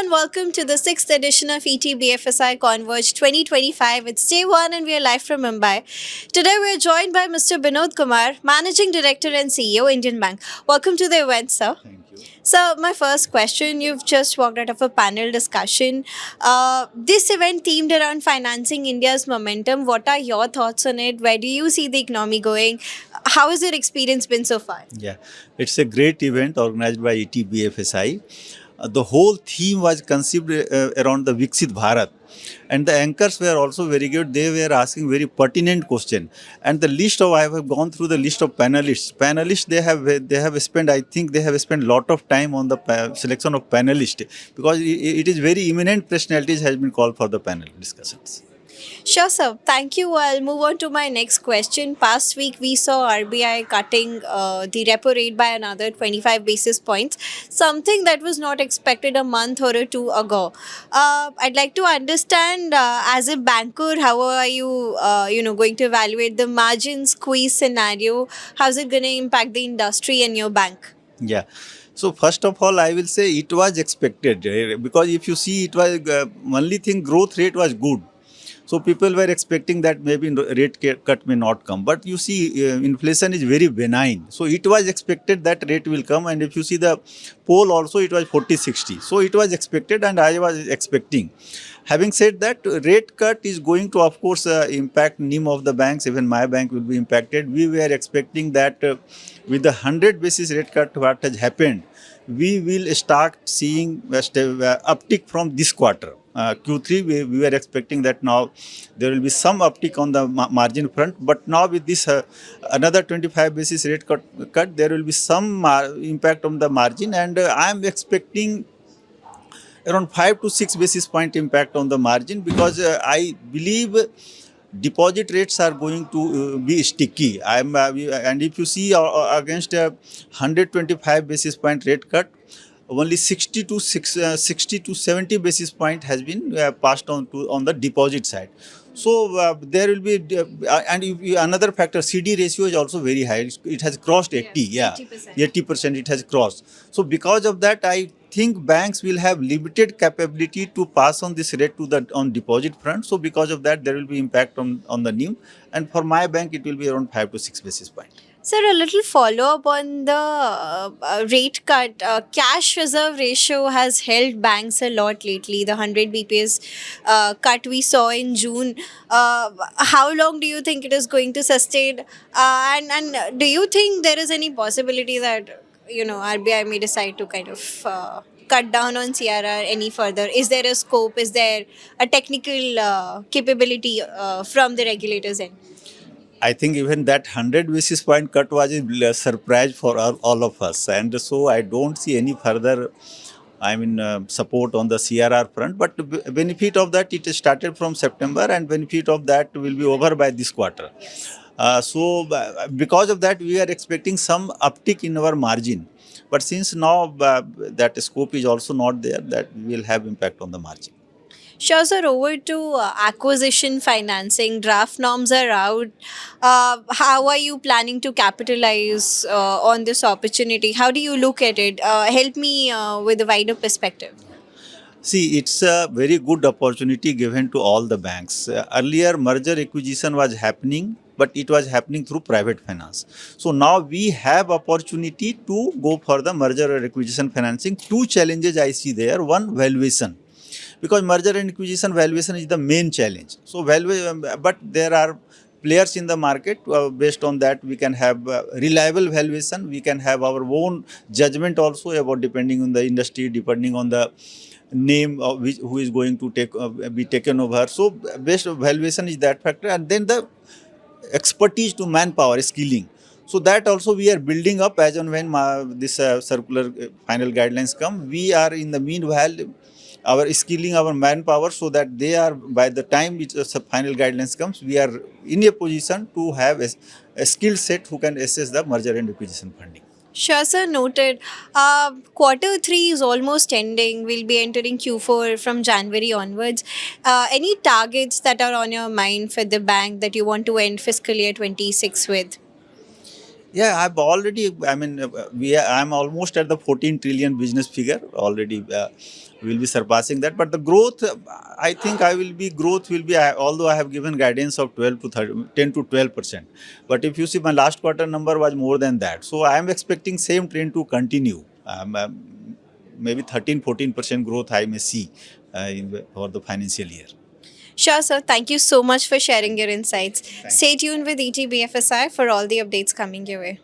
and welcome to the 6th edition of ETBFSI Converge 2025. It's day one and we are live from Mumbai. Today we are joined by Mr. Binod Kumar, Managing Director and CEO, Indian Bank. Welcome to the event, sir. Thank you. So, my first question, you've just walked out of a panel discussion. This event themed around financing India's momentum. What are your thoughts on it? Where do you see the economy going? How has your experience been so far? Yeah, it's a great event organized by ETBFSI. The whole theme was conceived around the Viksit Bharat, and the anchors were also very good. They were asking very pertinent question, and the list of I have gone through the list of panelists. Panelists they have spent, I think they have spent lot of time on the selection of panelists because it is very eminent personalities has been called for the panel discussions. Sure, sir. Thank you. I'll move on to my next question. Past week, we saw RBI cutting the repo rate by another 25 basis points, something that was not expected a month or two ago. I'd like to understand, as a banker, how are you, going to evaluate the margin squeeze scenario? How's it going to impact the industry and your bank? Yeah. So first of all, I will say it was expected because if you see, it was only thing growth rate was good. So people were expecting that maybe cut may not come. But you see, inflation is very benign. So it was expected that rate will come. And if you see the poll also, it was 40-60. So it was expected and I was expecting. Having said that, rate cut is going to, of course, impact NIM of the banks. Even my bank will be impacted. We were expecting that with the 100 basis rate cut, what has happened, we will start seeing uptick from this quarter. Q3, we were expecting that now there will be some uptick on the margin front, but now with this another 25 basis rate cut, there will be some impact on the margin, and I am expecting around 5 to 6 basis point impact on the margin because I believe deposit rates are going to be sticky. And if you see against a 125 basis point rate cut, only 60 to 70 basis point has been passed on to on the deposit side. So there will be another factor. CD ratio is also very high. It has crossed 80. Yeah, 80% it has crossed. So because of that, I think banks will have limited capability to pass on this rate to the on deposit front. So because of that, there will be impact on the NIM. And for my bank, it will be around 5 to 6 basis point. Sir, a little follow up on the rate cut. Cash reserve ratio has held banks a lot lately. The 100 BPS cut we saw in June. How long do you think it is going to sustain? And do you think there is any possibility that RBI may decide to kind of cut down on CRR any further? Is there a scope? Is there a technical capability from the regulators' end? I think even that 100 basis point cut was a surprise for all of us. And so I don't see any further, support on the CRR front. But the benefit of that, it started from September and benefit of that will be over by this quarter. Because of that, we are expecting some uptick in our margin. But since now that scope is also not there, that will have impact on the margin. Sure, sir. Over to acquisition financing. Draft norms are out. How are you planning to capitalize on this opportunity? How do you look at it? Help me with a wider perspective. See, it's a very good opportunity given to all the banks. Earlier, merger acquisition was happening, but it was happening through private finance. So now we have opportunity to go for the merger or acquisition financing. Two challenges I see there. One, valuation, because merger and acquisition valuation is the main challenge. So but there are players in the market. Based on that, we can have reliable valuation. We can have our own judgment also about depending on the industry, depending on the name of who is going to be taken over. So best valuation is that factor, and then the expertise to manpower skilling. So that also we are building up as and when this circular final guidelines come. We are in the meanwhile our skilling our manpower so that they are, by the time it's final guidelines comes, we are in a position to have a skill set who can assess the merger and acquisition funding. Sure, sir. Noted. Quarter three is almost ending. We'll be entering Q4 from January onwards. Any targets that are on your mind for the bank that you want to end fiscal year 26 with? Yeah, I've already. I mean, I'm almost at the 14 trillion business figure already. We'll be surpassing that. But the growth, I think I will be growth will be. Although I have given guidance of 12 to 30, 10 to 12%, but if you see my last quarter number was more than that. So I am expecting same trend to continue. Maybe 13-14% growth I may see for the financial year. Sure, sir. Thank you so much for sharing your insights. Stay tuned with ETBFSI for all the updates coming your way.